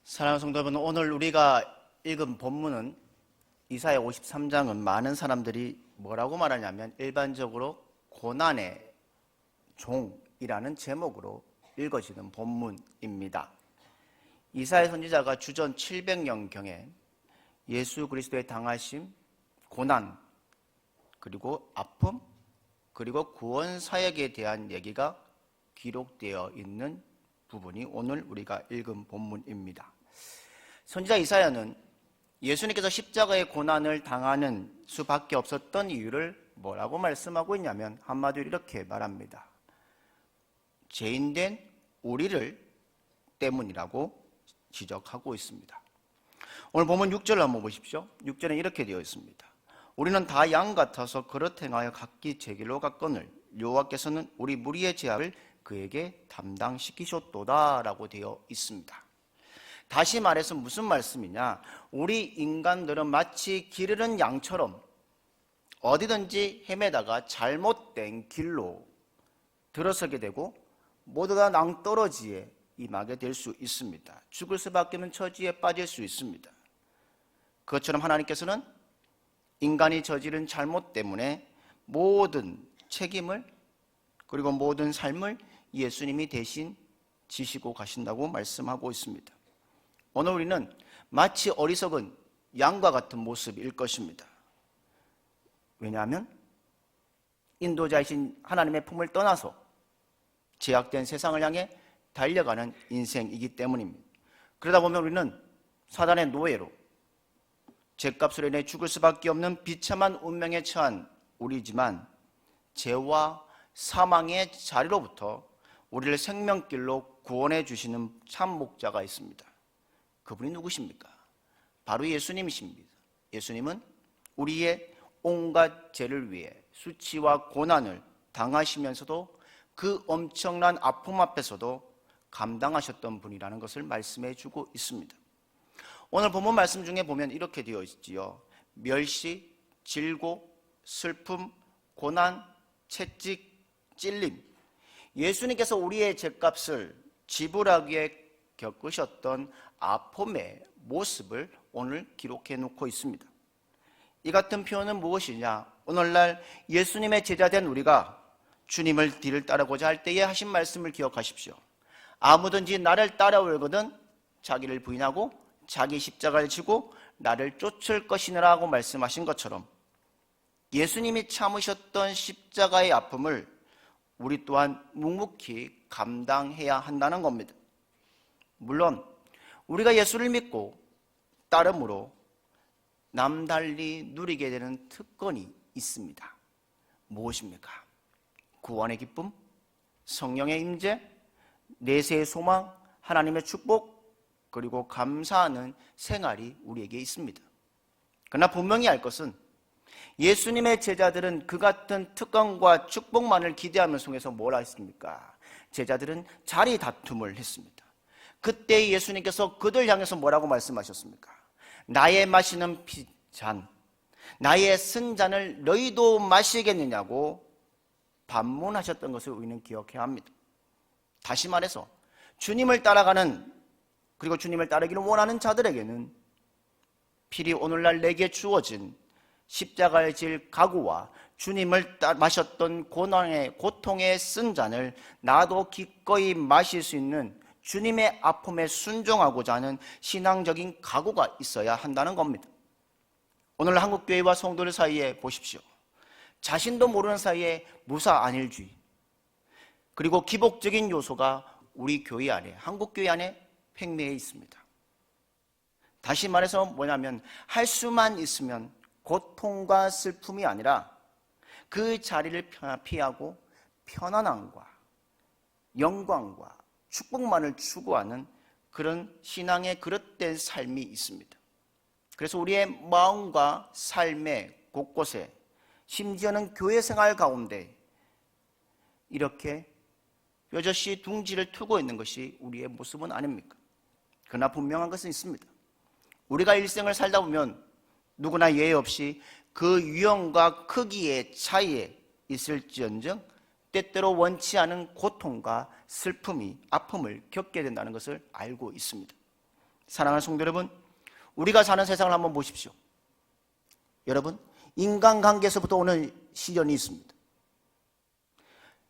사랑하는 성도 여러분, 오늘 우리가 읽은 본문은 이사야 53장은 많은 사람들이 뭐라고 말하냐면 일반적으로 고난의 종이라는 제목으로 읽어지는 본문입니다. 이사야 선지자가 주전 700년경에 예수 그리스도의 당하심, 고난, 그리고 아픔, 그리고 구원 사역에 대한 얘기가 기록되어 있는 부분이 오늘 우리가 읽은 본문입니다. 선지자 이사야는 예수님께서 십자가의 고난을 당하는 수밖에 없었던 이유를 뭐라고 말씀하고 있냐면 한마디로 이렇게 말합니다. 죄인된 우리를 때문이라고 지적하고 있습니다. 오늘 본문 6절을 한번 보십시오. 6절에 이렇게 되어 있습니다. 우리는 다 양 같아서 그릇 행하여 각기 제 길로 갔거늘 여호와께서는 우리 무리의 죄악을 그에게 담당시키셨도다 라고 되어 있습니다. 다시 말해서 무슨 말씀이냐, 우리 인간들은 마치 길 잃은 양처럼 어디든지 헤매다가 잘못된 길로 들어서게 되고 모두 다 낭떠러지에 임하게 될 수 있습니다. 죽을 수밖에 없는 처지에 빠질 수 있습니다. 그것처럼 하나님께서는 인간이 저지른 잘못 때문에 모든 책임을 그리고 모든 삶을 예수님이 대신 지시고 가신다고 말씀하고 있습니다. 오늘 우리는 마치 어리석은 양과 같은 모습일 것입니다. 왜냐하면 인도자이신 하나님의 품을 떠나서 제약된 세상을 향해 달려가는 인생이기 때문입니다. 그러다 보면 우리는 사단의 노예로 죄값으로 인해 죽을 수밖에 없는 비참한 운명에 처한 우리지만 죄와 사망의 자리로부터 우리를 생명길로 구원해 주시는 참 목자가 있습니다. 그분이 누구십니까? 바로 예수님이십니다. 예수님은 우리의 온갖 죄를 위해 수치와 고난을 당하시면서도 그 엄청난 아픔 앞에서도 감당하셨던 분이라는 것을 말씀해 주고 있습니다. 오늘 본문 말씀 중에 보면 이렇게 되어 있지요. 멸시, 질고, 슬픔, 고난, 채찍, 찔림. 예수님께서 우리의 죄값을 지불하기에 겪으셨던 아픔의 모습을 오늘 기록해 놓고 있습니다. 이 같은 표현은 무엇이냐? 오늘날 예수님의 제자된 우리가 주님을 뒤를 따르고자 할 때에 하신 말씀을 기억하십시오. 아무든지 나를 따라오거든 자기를 부인하고 자기 십자가를 지고 나를 쫓을 것이니라고 말씀하신 것처럼 예수님이 참으셨던 십자가의 아픔을 우리 또한 묵묵히 감당해야 한다는 겁니다. 물론 우리가 예수를 믿고 따름으로 남달리 누리게 되는 특권이 있습니다. 무엇입니까? 구원의 기쁨, 성령의 임재, 내세의 소망, 하나님의 축복, 그리고 감사하는 생활이 우리에게 있습니다. 그러나 분명히 알 것은 예수님의 제자들은 그 같은 특권과 축복만을 기대하며 속에서 뭘 했습니까? 제자들은 자리 다툼을 했습니다. 그때 예수님께서 그들 향해서 뭐라고 말씀하셨습니까? 나의 마시는 잔, 나의 쓴 잔을 너희도 마시겠느냐고 반문하셨던 것을 우리는 기억해야 합니다. 다시 말해서 주님을 따라가는 그리고 주님을 따르기를 원하는 자들에게는 필히 오늘날 내게 주어진 십자가를 질 각오와 주님을 마셨던 고통의 쓴 잔을 나도 기꺼이 마실 수 있는 주님의 아픔에 순종하고자 하는 신앙적인 각오가 있어야 한다는 겁니다. 오늘 한국교회와 성도들 사이에 보십시오. 자신도 모르는 사이에 무사안일주의 그리고 기복적인 요소가 우리 교회 안에, 한국교회 안에 팽배해 있습니다. 다시 말해서 뭐냐면 할 수만 있으면 고통과 슬픔이 아니라 그 자리를 피하고 편안함과 영광과 축복만을 추구하는 그런 신앙의 그릇된 삶이 있습니다. 그래서 우리의 마음과 삶의 곳곳에 심지어는 교회 생활 가운데 이렇게 뾰젓이 둥지를 트고 있는 것이 우리의 모습은 아닙니까? 그러나 분명한 것은 있습니다. 우리가 일생을 살다 보면 누구나 예외 없이 그 유형과 크기의 차이에 있을지언정 때때로 원치 않은 고통과 슬픔이 아픔을 겪게 된다는 것을 알고 있습니다. 사랑하는 성도 여러분, 우리가 사는 세상을 한번 보십시오. 여러분, 인간관계에서부터 오는 시련이 있습니다.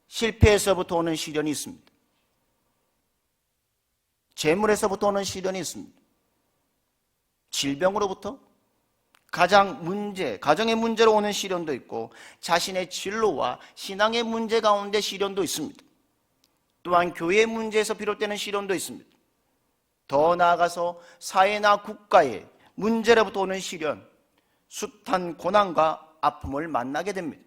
실패에서부터 오는 시련이 있습니다. 재물에서부터 오는 시련이 있습니다. 질병으로부터 가정의 문제로 오는 시련도 있고, 자신의 진로와 신앙의 문제 가운데 시련도 있습니다. 또한 교회의 문제에서 비롯되는 시련도 있습니다. 더 나아가서 사회나 국가의 문제로부터 오는 시련, 숱한 고난과 아픔을 만나게 됩니다.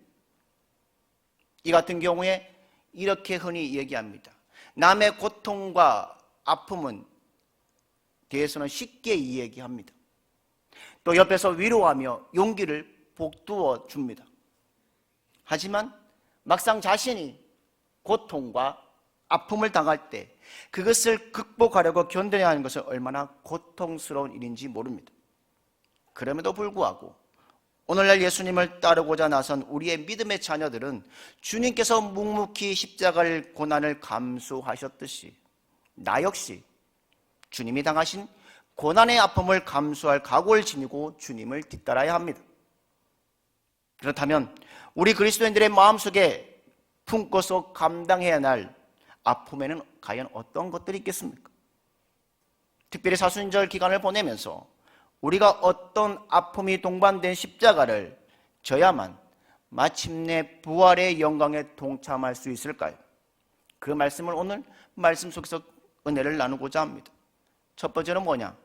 이 같은 경우에 이렇게 흔히 얘기합니다. 남의 고통과 아픔은 대해서는 쉽게 이야기합니다. 또 옆에서 위로하며 용기를 북두어 줍니다. 하지만 막상 자신이 고통과 아픔을 당할 때 그것을 극복하려고 견뎌야 하는 것은 얼마나 고통스러운 일인지 모릅니다. 그럼에도 불구하고 오늘날 예수님을 따르고자 나선 우리의 믿음의 자녀들은 주님께서 묵묵히 십자가를 고난을 감수하셨듯이 나 역시 주님이 당하신 고난의 아픔을 감수할 각오를 지니고 주님을 뒤따라야 합니다. 그렇다면 우리 그리스도인들의 마음속에 품고서 감당해야 할 아픔에는 과연 어떤 것들이 있겠습니까? 특별히 사순절 기간을 보내면서 우리가 어떤 아픔이 동반된 십자가를 져야만 마침내 부활의 영광에 동참할 수 있을까요? 그 말씀을 오늘 말씀 속에서 은혜를 나누고자 합니다. 첫 번째는 뭐냐?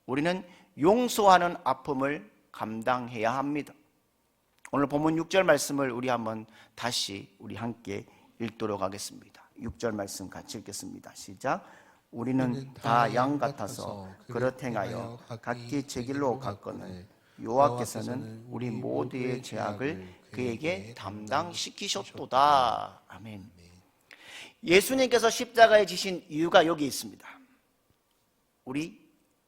우리는 용서하는 아픔을 감당해야 합니다. 오늘 본문 6절 말씀을 우리 한번 다시 우리 함께 읽도록 하겠습니다. 6절 말씀 같이 읽겠습니다. 시작. 우리는 다 양 같아서 그릇 행하여 각기 제 길로 갔거늘 여호와께서는 우리 모두의 죄악을 그에게 담당시키셨도다. 아멘. 예수님께서 십자가에 지신 이유가 여기 있습니다. 우리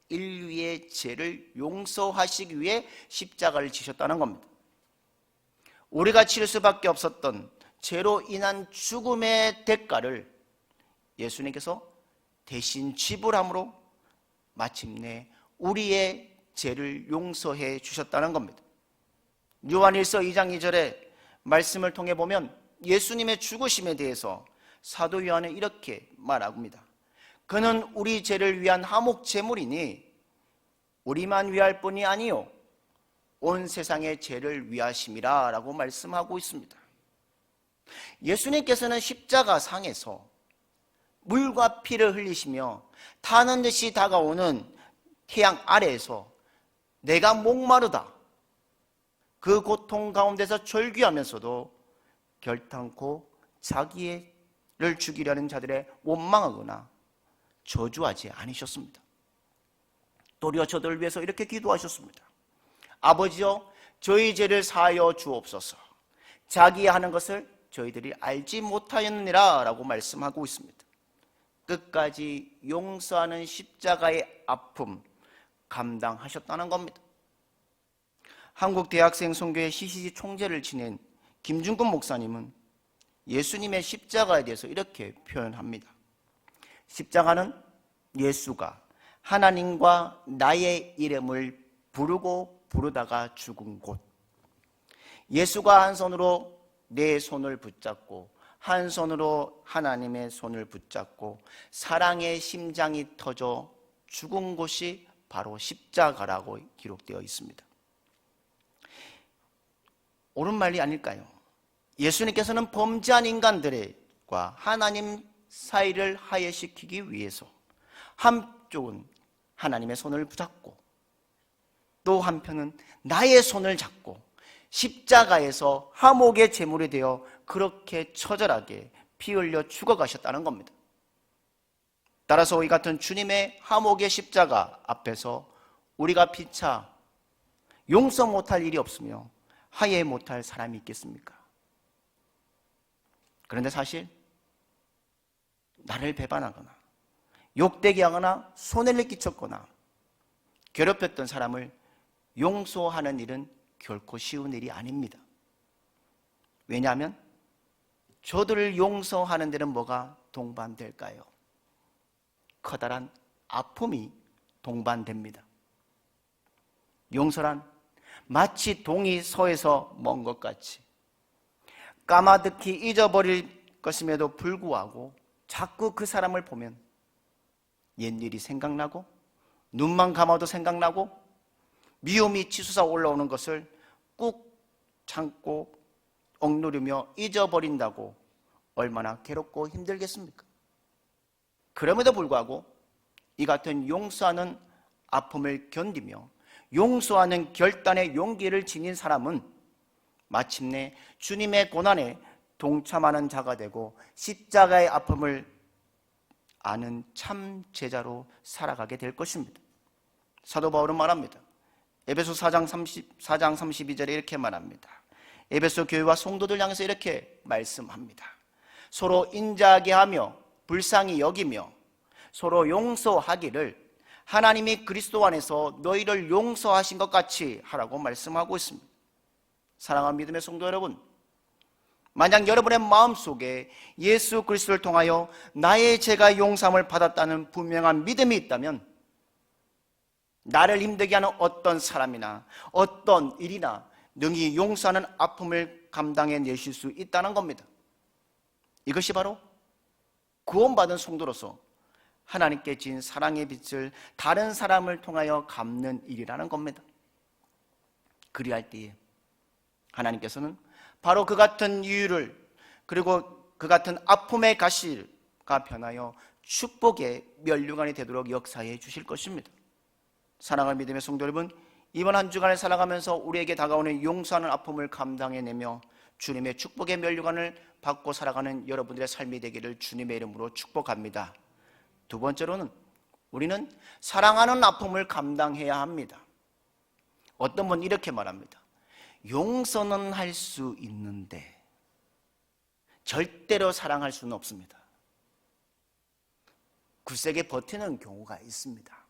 인류의 죄를 용서하시기 위해 십자가를 지셨다는 겁니다. 우리가 치를 수밖에 없었던 죄로 인한 죽음의 대가를 예수님께서 대신 지불함으로 마침내 우리의 죄를 용서해 주셨다는 겁니다. 요한일서 2장 2절의 말씀을 통해 보면 예수님의 죽으심에 대해서 사도 요한은 이렇게 말합니다. 그는 우리 죄를 위한 화목 제물이니 우리만 위할 뿐이 아니요 온 세상의 죄를 위하심이라 라고 말씀하고 있습니다. 예수님께서는 십자가 상에서 물과 피를 흘리시며 타는 듯이 다가오는 태양 아래에서 내가 목마르다 그 고통 가운데서 절규하면서도 결탄코 자기를 죽이려는 자들의 원망하거나 저주하지 않으셨습니다. 도리어 저들을 위해서 이렇게 기도하셨습니다. 아버지여 저희 죄를 사하여 주옵소서. 자기 하는 것을 저희들이 알지 못하였느니라 라고 말씀하고 있습니다. 끝까지 용서하는 십자가의 아픔 감당하셨다는 겁니다. 한국 대학생 선교회 CCC 총재를 지낸 김준근 목사님은 예수님의 십자가에 대해서 이렇게 표현합니다. 십자가는 예수가 하나님과 나의 이름을 부르다가 죽은 곳. 예수가 한 손으로 내 손을 붙잡고 한 손으로 하나님의 손을 붙잡고 사랑의 심장이 터져 죽은 곳이 바로 십자가라고 기록되어 있습니다. 옳은 말이 아닐까요? 예수님께서는 범죄한 인간들과 하나님 사이를 화해시키기 위해서 한쪽은 하나님의 손을 붙잡고 또 한편은 나의 손을 잡고 십자가에서 화목의 제물이 되어 그렇게 처절하게 피 흘려 죽어가셨다는 겁니다. 따라서 이 같은 주님의 화목의 십자가 앞에서 우리가 피차 용서 못할 일이 없으며 화해 못할 사람이 있겠습니까? 그런데 사실 나를 배반하거나 욕되게 하거나 손해를 끼쳤거나 괴롭혔던 사람을 용서하는 일은 결코 쉬운 일이 아닙니다. 왜냐하면 저들을 용서하는 데는 뭐가 동반될까요? 커다란 아픔이 동반됩니다. 용서란 마치 동이 서에서 먼 것 같이 까마득히 잊어버릴 것임에도 불구하고 자꾸 그 사람을 보면 옛일이 생각나고 눈만 감아도 생각나고 미움이 치솟아 올라오는 것을 꾹 참고 억누르며 잊어버린다고 얼마나 괴롭고 힘들겠습니까? 그럼에도 불구하고 이 같은 용서하는 아픔을 견디며 용서하는 결단의 용기를 지닌 사람은 마침내 주님의 고난에 동참하는 자가 되고 십자가의 아픔을 아는 참 제자로 살아가게 될 것입니다. 사도 바울은 말합니다. 에베소 4장 32절에 이렇게 말합니다. 에베소 교회와 성도들 향해서 이렇게 말씀합니다. 서로 인자하게 하며 불쌍히 여기며 서로 용서하기를 하나님이 그리스도 안에서 너희를 용서하신 것 같이 하라고 말씀하고 있습니다. 사랑하는 믿음의 성도 여러분, 만약 여러분의 마음속에 예수 그리스도를 통하여 나의 죄가 용서함을 받았다는 분명한 믿음이 있다면 나를 힘들게 하는 어떤 사람이나 어떤 일이나 능히 용서하는 아픔을 감당해 내실 수 있다는 겁니다. 이것이 바로 구원받은 성도로서 하나님께 진 사랑의 빛을 다른 사람을 통하여 갚는 일이라는 겁니다. 그리할 때에 하나님께서는 바로 그 같은 이유를 그리고 그 같은 아픔의 가시가 변하여 축복의 면류관이 되도록 역사해 주실 것입니다. 사랑하는 믿음의 성도 여러분, 이번 한 주간을 살아가면서 우리에게 다가오는 용서하는 아픔을 감당해내며 주님의 축복의 면류관을 받고 살아가는 여러분들의 삶이 되기를 주님의 이름으로 축복합니다. 두 번째로는 우리는 사랑하는 아픔을 감당해야 합니다. 어떤 분은 이렇게 말합니다. 용서는 할 수 있는데 절대로 사랑할 수는 없습니다. 굳세게 버티는 경우가 있습니다.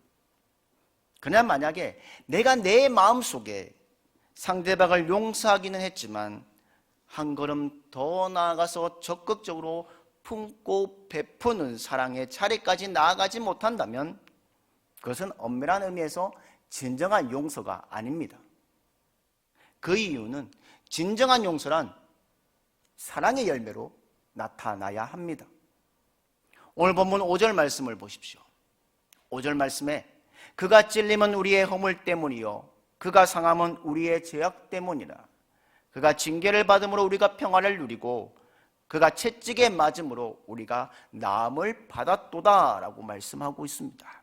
그냥 만약에 내가 내 마음속에 상대방을 용서하기는 했지만 한 걸음 더 나아가서 적극적으로 품고 베푸는 사랑의 자리까지 나아가지 못한다면 그것은 엄밀한 의미에서 진정한 용서가 아닙니다. 그 이유는 진정한 용서란 사랑의 열매로 나타나야 합니다. 오늘 본문 5절 말씀을 보십시오. 5절 말씀에 그가 찔림은 우리의 허물 때문이요 그가 상함은 우리의 죄악 때문이라. 그가 징계를 받음으로 우리가 평화를 누리고 그가 채찍에 맞음으로 우리가 나음을 받았도다 라고 말씀하고 있습니다.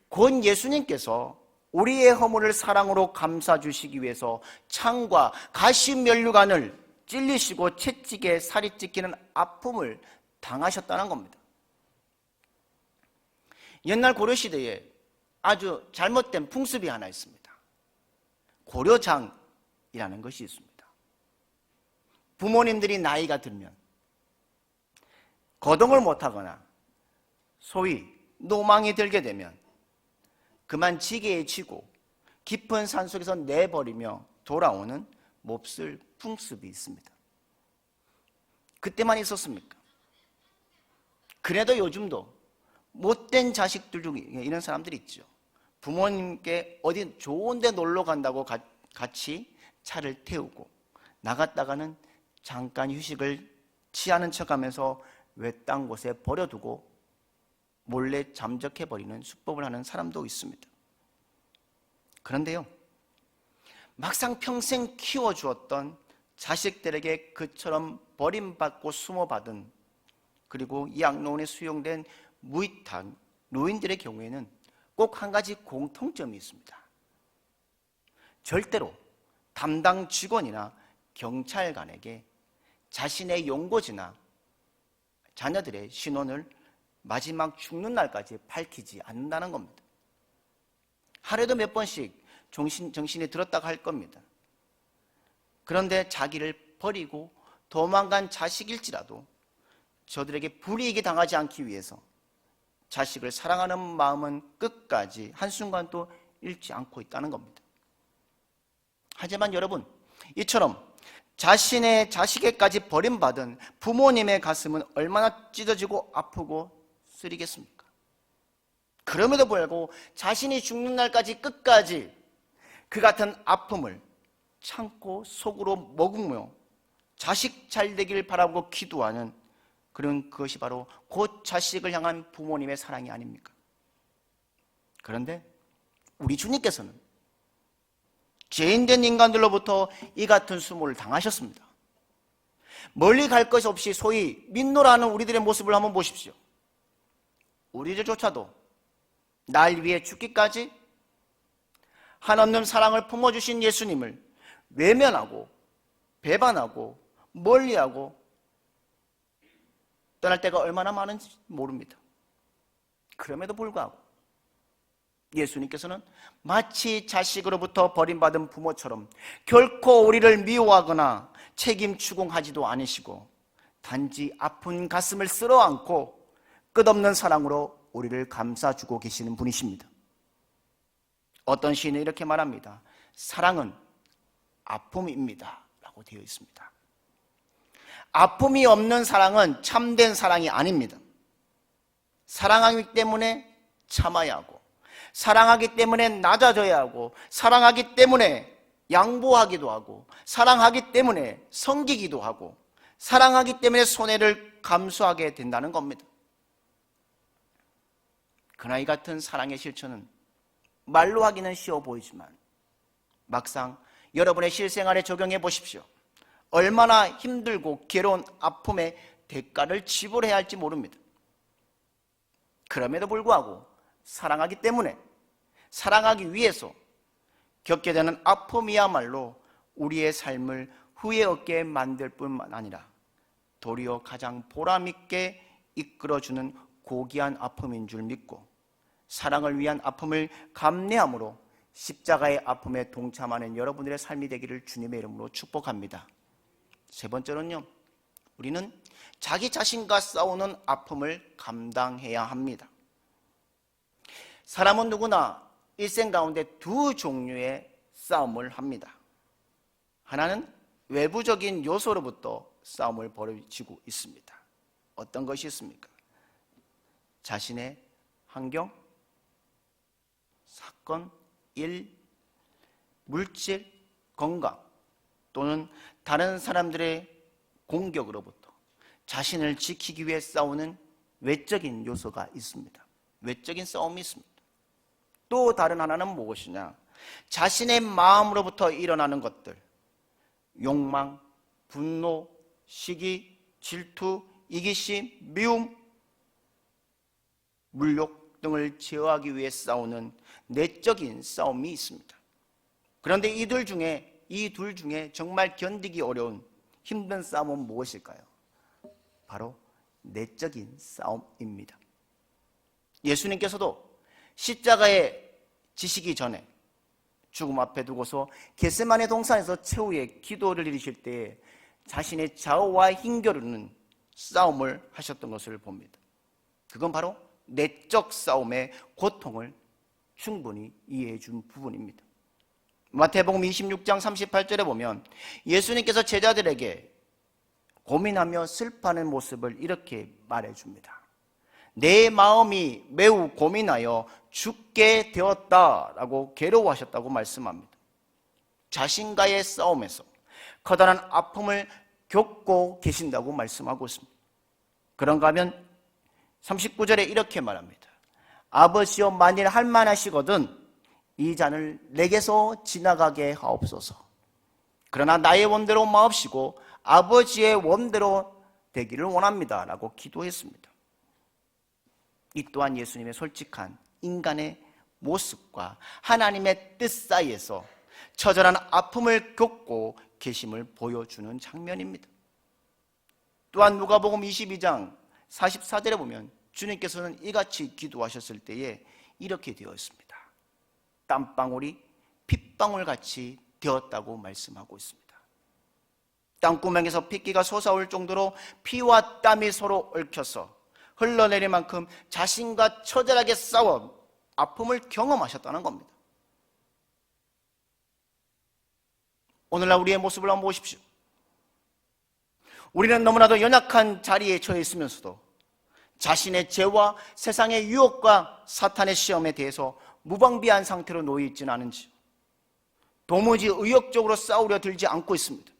곧 예수님께서 우리의 허물을 사랑으로 감싸주시기 위해서 창과 가시 면류관을 찔리시고 채찍에 살이 찢기는 아픔을 당하셨다는 겁니다. 옛날 고려시대에 아주 잘못된 풍습이 하나 있습니다. 고려장이라는 것이 있습니다. 부모님들이 나이가 들면 거동을 못하거나 소위 노망이 들게 되면 그만 지게에 지고 깊은 산속에서 내버리며 돌아오는 몹쓸 풍습이 있습니다. 그때만 있었습니까? 그래도 요즘도 못된 자식들 중에 이런 사람들이 있죠. 부모님께 어디 좋은 데 놀러 간다고 같이 차를 태우고 나갔다가는 잠깐 휴식을 취하는 척하면서 외딴 곳에 버려두고 몰래 잠적해버리는 수법을 하는 사람도 있습니다. 그런데요, 막상 평생 키워주었던 자식들에게 그처럼 버림받고 수모받은 그리고 양로원에 수용된 무익한 노인들의 경우에는 꼭 한 가지 공통점이 있습니다. 절대로 담당 직원이나 경찰관에게 자신의 용고지나 자녀들의 신원을 마지막 죽는 날까지 밝히지 않는다는 겁니다. 하루에도 몇 번씩 정신이 들었다가 할 겁니다. 그런데 자기를 버리고 도망간 자식일지라도 저들에게 불이익이 당하지 않기 위해서 자식을 사랑하는 마음은 끝까지 한순간도 잃지 않고 있다는 겁니다. 하지만 여러분, 이처럼 자신의 자식에까지 버림받은 부모님의 가슴은 얼마나 찢어지고 아프고 쓰리겠습니까? 그럼에도 불구하고 자신이 죽는 날까지 끝까지 그 같은 아픔을 참고 속으로 머금며 자식 잘 되길 바라고 기도하는 그런 그것이 바로 곧 자식을 향한 부모님의 사랑이 아닙니까? 그런데 우리 주님께서는 죄인된 인간들로부터 이 같은 수모를 당하셨습니다. 멀리 갈 것이 없이 소위 민노라는 우리들의 모습을 한번 보십시오. 우리들조차도 날 위해 죽기까지 한없는 사랑을 품어주신 예수님을 외면하고 배반하고 멀리하고 떠날 때가 얼마나 많은지 모릅니다. 그럼에도 불구하고 예수님께서는 마치 자식으로부터 버림받은 부모처럼 결코 우리를 미워하거나 책임 추궁하지도 않으시고 단지 아픈 가슴을 쓸어안고 끝없는 사랑으로 우리를 감싸주고 계시는 분이십니다. 어떤 시인은 이렇게 말합니다. 사랑은 아픔입니다 라고 되어 있습니다. 아픔이 없는 사랑은 참된 사랑이 아닙니다. 사랑하기 때문에 참아야 하고, 사랑하기 때문에 낮아져야 하고, 사랑하기 때문에 양보하기도 하고, 사랑하기 때문에 섬기기도 하고, 사랑하기 때문에 손해를 감수하게 된다는 겁니다. 그러나 이 같은 사랑의 실천은 말로 하기는 쉬워 보이지만 막상 여러분의 실생활에 적용해 보십시오. 얼마나 힘들고 괴로운 아픔의 대가를 지불해야 할지 모릅니다. 그럼에도 불구하고 사랑하기 때문에, 사랑하기 위해서 겪게 되는 아픔이야말로 우리의 삶을 후회 없게 만들 뿐만 아니라 도리어 가장 보람있게 이끌어주는 고귀한 아픔인 줄 믿고 사랑을 위한 아픔을 감내함으로 십자가의 아픔에 동참하는 여러분들의 삶이 되기를 주님의 이름으로 축복합니다. 세 번째로는요, 우리는 자기 자신과 싸우는 아픔을 감당해야 합니다. 사람은 누구나 일생 가운데 두 종류의 싸움을 합니다. 하나는 외부적인 요소로부터 싸움을 벌이고 있습니다. 어떤 것이 있습니까? 자신의 환경, 사건, 일, 물질, 건강 또는 다른 사람들의 공격으로부터 자신을 지키기 위해 싸우는 외적인 요소가 있습니다. 외적인 싸움이 있습니다. 또 다른 하나는 무엇이냐? 자신의 마음으로부터 일어나는 것들, 욕망, 분노, 시기, 질투, 이기심, 미움, 물욕 등을 제어하기 위해 싸우는 내적인 싸움이 있습니다. 그런데 이 둘 중에 정말 견디기 어려운 힘든 싸움은 무엇일까요? 바로 내적인 싸움입니다. 예수님께서도 십자가에 지시기 전에 죽음 앞에 두고서 겟세마네 동산에서 최후의 기도를 드리실 때에 자신의 좌우와 힘겨루는 싸움을 하셨던 것을 봅니다. 그건 바로 내적 싸움의 고통을 충분히 이해해 준 부분입니다. 마태복음 26장 38절에 보면 예수님께서 제자들에게 고민하며 슬퍼하는 모습을 이렇게 말해줍니다. 내 마음이 매우 고민하여 죽게 되었다라고 괴로워하셨다고 말씀합니다. 자신과의 싸움에서 커다란 아픔을 겪고 계신다고 말씀하고 있습니다. 그런가 하면 39절에 이렇게 말합니다. 아버지여 만일 할만하시거든 이 잔을 내게서 지나가게 하옵소서. 그러나 나의 원대로 마옵시고 아버지의 원대로 되기를 원합니다 라고 기도했습니다. 이 또한 예수님의 솔직한 인간의 모습과 하나님의 뜻 사이에서 처절한 아픔을 겪고 계심을 보여주는 장면입니다. 또한 누가복음 22장 44절에 보면 주님께서는 이같이 기도하셨을 때에 이렇게 되어 있습니다. 땀방울이 핏방울같이 되었다고 말씀하고 있습니다. 땅구멍에서 핏기가 솟아올 정도로 피와 땀이 서로 얽혀서 흘러내릴 만큼 자신과 처절하게 싸워 아픔을 경험하셨다는 겁니다. 오늘날 우리의 모습을 한번 보십시오. 우리는 너무나도 연약한 자리에 처해 있으면서도 자신의 죄와 세상의 유혹과 사탄의 시험에 대해서 무방비한 상태로 놓여 있지는 않은지, 도무지 의욕적으로 싸우려 들지 않고 있습니다.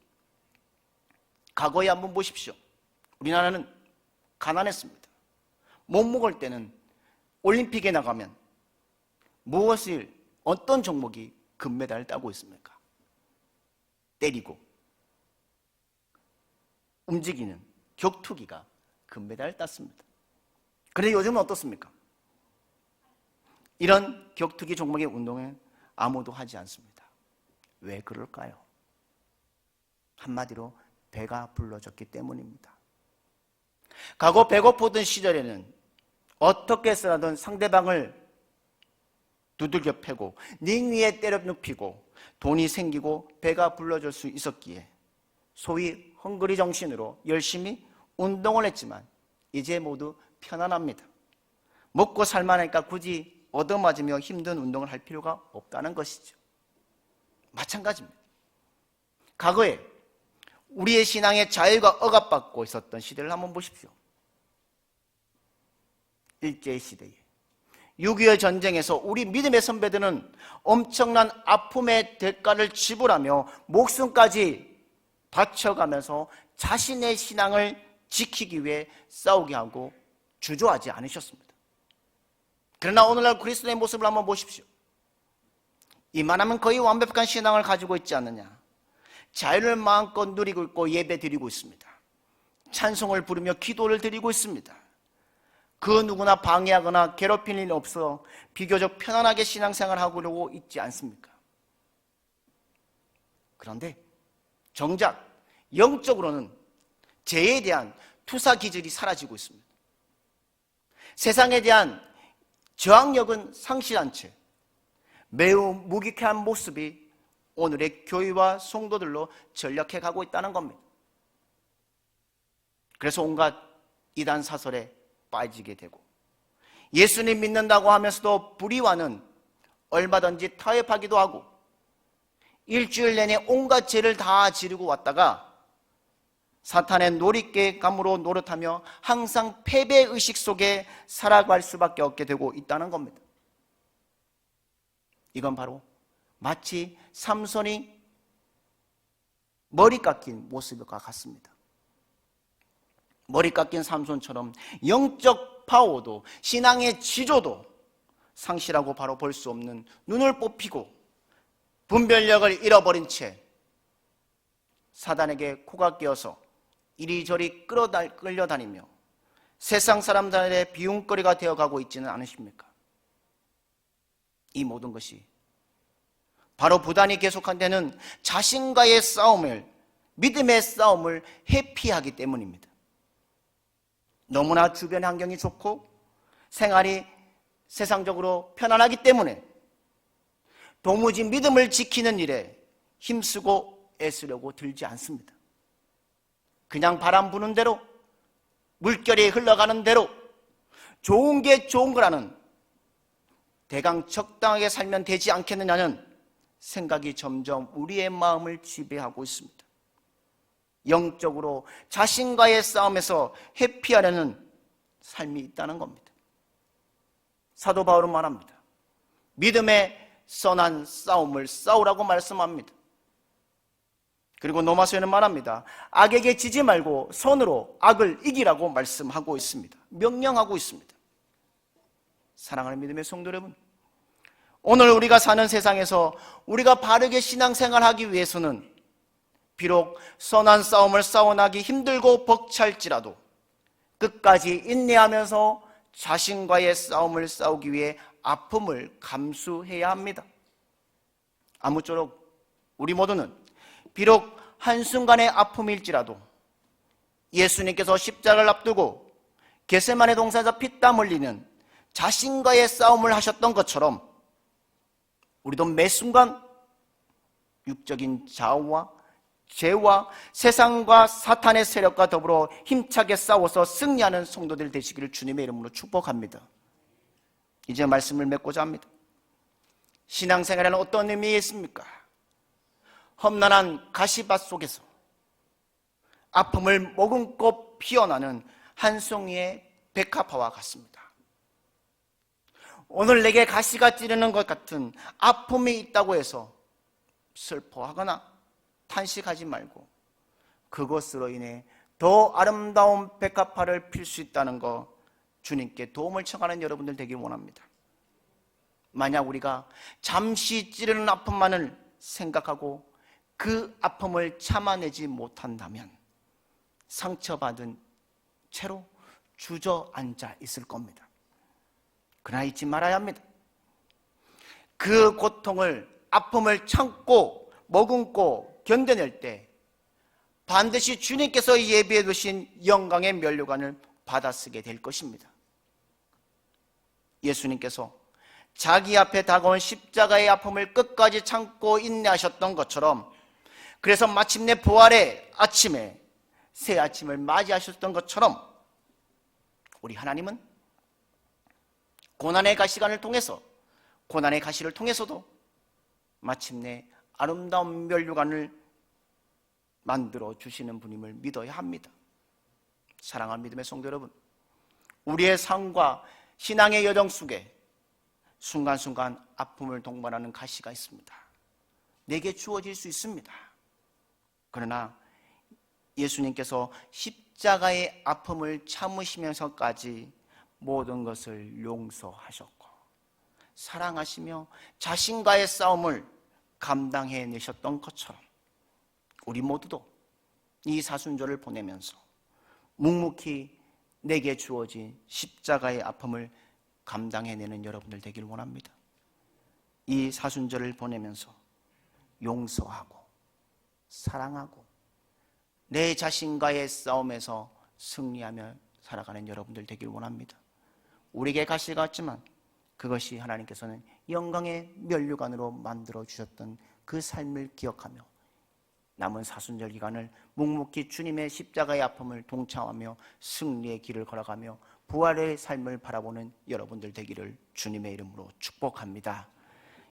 과거에 한번 보십시오. 우리나라는 가난했습니다. 못 먹을 때는 올림픽에 나가면 어떤 종목이 금메달을 따고 있습니까? 때리고 움직이는 격투기가 금메달을 땄습니다. 그런데 요즘은 어떻습니까? 이런 격투기 종목의 운동은 아무도 하지 않습니다. 왜 그럴까요? 한마디로 배가 불러졌기 때문입니다. 과거 배고프던 시절에는 어떻게 해서라든 상대방을 두들겨 패고 링 위에 때려 눕히고 돈이 생기고 배가 불러줄 수 있었기에 소위 헝그리 정신으로 열심히 운동을 했지만 이제 모두 편안합니다. 먹고 살만하니까 굳이 얻어맞으며 힘든 운동을 할 필요가 없다는 것이죠. 마찬가지입니다. 과거에 우리의 신앙의 자유가 억압받고 있었던 시대를 한번 보십시오. 일제시대에 6.25 전쟁에서 우리 믿음의 선배들은 엄청난 아픔의 대가를 지불하며 목숨까지 바쳐가면서 자신의 신앙을 지키기 위해 싸우게 하고 주저하지 않으셨습니다. 그러나 오늘날 그리스도의 모습을 한번 보십시오. 이만하면 거의 완벽한 신앙을 가지고 있지 않느냐. 자유를 마음껏 누리고 있고 예배 드리고 있습니다. 찬송을 부르며 기도를 드리고 있습니다. 그 누구나 방해하거나 괴롭힐 일 없어 비교적 편안하게 신앙생활을 하고 있지 않습니까? 그런데 정작 영적으로는 죄에 대한 투사 기질이 사라지고 있습니다. 세상에 대한 저항력은 상실한 채 매우 무기한 모습이 오늘의 교회와 성도들로 전락해 가고 있다는 겁니다. 그래서 온갖 이단 사설에 빠지게 되고 예수님 믿는다고 하면서도 불의와는 얼마든지 타협하기도 하고 일주일 내내 온갖 죄를 다 지르고 왔다가 사탄의 놀잇감으로 노릇하며 항상 패배의식 속에 살아갈 수밖에 없게 되고 있다는 겁니다. 이건 바로 마치 삼손이 머리 깎인 모습과 같습니다. 머리 깎인 삼손처럼 영적 파워도 신앙의 지조도 상실하고 바로 볼 수 없는 눈을 뽑히고 분별력을 잃어버린 채 사단에게 코가 끼어서 이리저리 끌려다니며 세상 사람들의 비웃거리가 되어가고 있지는 않으십니까? 이 모든 것이 바로 부단히 계속한 데는 자신과의 싸움을, 믿음의 싸움을 회피하기 때문입니다. 너무나 주변 환경이 좋고 생활이 세상적으로 편안하기 때문에 도무지 믿음을 지키는 일에 힘쓰고 애쓰려고 들지 않습니다. 그냥 바람 부는 대로, 물결이 흘러가는 대로 좋은 게 좋은 거라는 대강 적당하게 살면 되지 않겠느냐는 생각이 점점 우리의 마음을 지배하고 있습니다. 영적으로 자신과의 싸움에서 회피하려는 삶이 있다는 겁니다. 사도 바울은 말합니다. 믿음의 선한 싸움을 싸우라고 말씀합니다. 그리고 로마서에는 말합니다. 악에게 지지 말고 선으로 악을 이기라고 말씀하고 있습니다. 명령하고 있습니다. 사랑하는 믿음의 성도 여러분, 오늘 우리가 사는 세상에서 우리가 바르게 신앙생활하기 위해서는 비록 선한 싸움을 싸워나기 힘들고 벅찰지라도 끝까지 인내하면서 자신과의 싸움을 싸우기 위해 아픔을 감수해야 합니다. 아무쪼록 우리 모두는 비록 한순간의 아픔일지라도 예수님께서 십자가를 앞두고 겟세마네 동산에서 피땀 흘리는 자신과의 싸움을 하셨던 것처럼 우리도 매 순간 육적인 좌우와 죄와 세상과 사탄의 세력과 더불어 힘차게 싸워서 승리하는 성도들 되시기를 주님의 이름으로 축복합니다. 이제 말씀을 맺고자 합니다. 신앙생활에는 어떤 의미가 있습니까? 험난한 가시밭 속에서 아픔을 머금고 피어나는 한 송이의 백합화와 같습니다. 오늘 내게 가시가 찌르는 것 같은 아픔이 있다고 해서 슬퍼하거나 탄식하지 말고 그것으로 인해 더 아름다운 백합화를 필 수 있다는 거 주님께 도움을 청하는 여러분들 되길 원합니다. 만약 우리가 잠시 찌르는 아픔만을 생각하고 그 아픔을 참아내지 못한다면 상처받은 채로 주저앉아 있을 겁니다. 그러나 잊지 말아야 합니다. 그 고통을, 아픔을 참고 머금고 견뎌낼 때 반드시 주님께서 예비해 두신 영광의 면류관을 받아쓰게 될 것입니다. 예수님께서 자기 앞에 다가온 십자가의 아픔을 끝까지 참고 인내하셨던 것처럼, 그래서 마침내 부활의 아침에 새 아침을 맞이하셨던 것처럼 우리 하나님은 고난의 가시관을 통해서, 고난의 가시를 통해서도 마침내 아름다운 면류관을 만들어 주시는 분임을 믿어야 합니다. 사랑하는 믿음의 성도 여러분, 우리의 삶과 신앙의 여정 속에 순간순간 아픔을 동반하는 가시가 있습니다. 내게 주어질 수 있습니다. 그러나 예수님께서 십자가의 아픔을 참으시면서까지 모든 것을 용서하셨고 사랑하시며 자신과의 싸움을 감당해내셨던 것처럼 우리 모두도 이 사순절을 보내면서 묵묵히 내게 주어진 십자가의 아픔을 감당해내는 여러분들 되길 원합니다. 이 사순절을 보내면서 용서하고 사랑하고 내 자신과의 싸움에서 승리하며 살아가는 여러분들 되길 원합니다. 우리에게 가시가 왔지만 그것이 하나님께서는 영광의 면류관으로 만들어 주셨던 그 삶을 기억하며 남은 사순절 기간을 묵묵히 주님의 십자가의 아픔을 동참하며 승리의 길을 걸어가며 부활의 삶을 바라보는 여러분들 되기를 주님의 이름으로 축복합니다.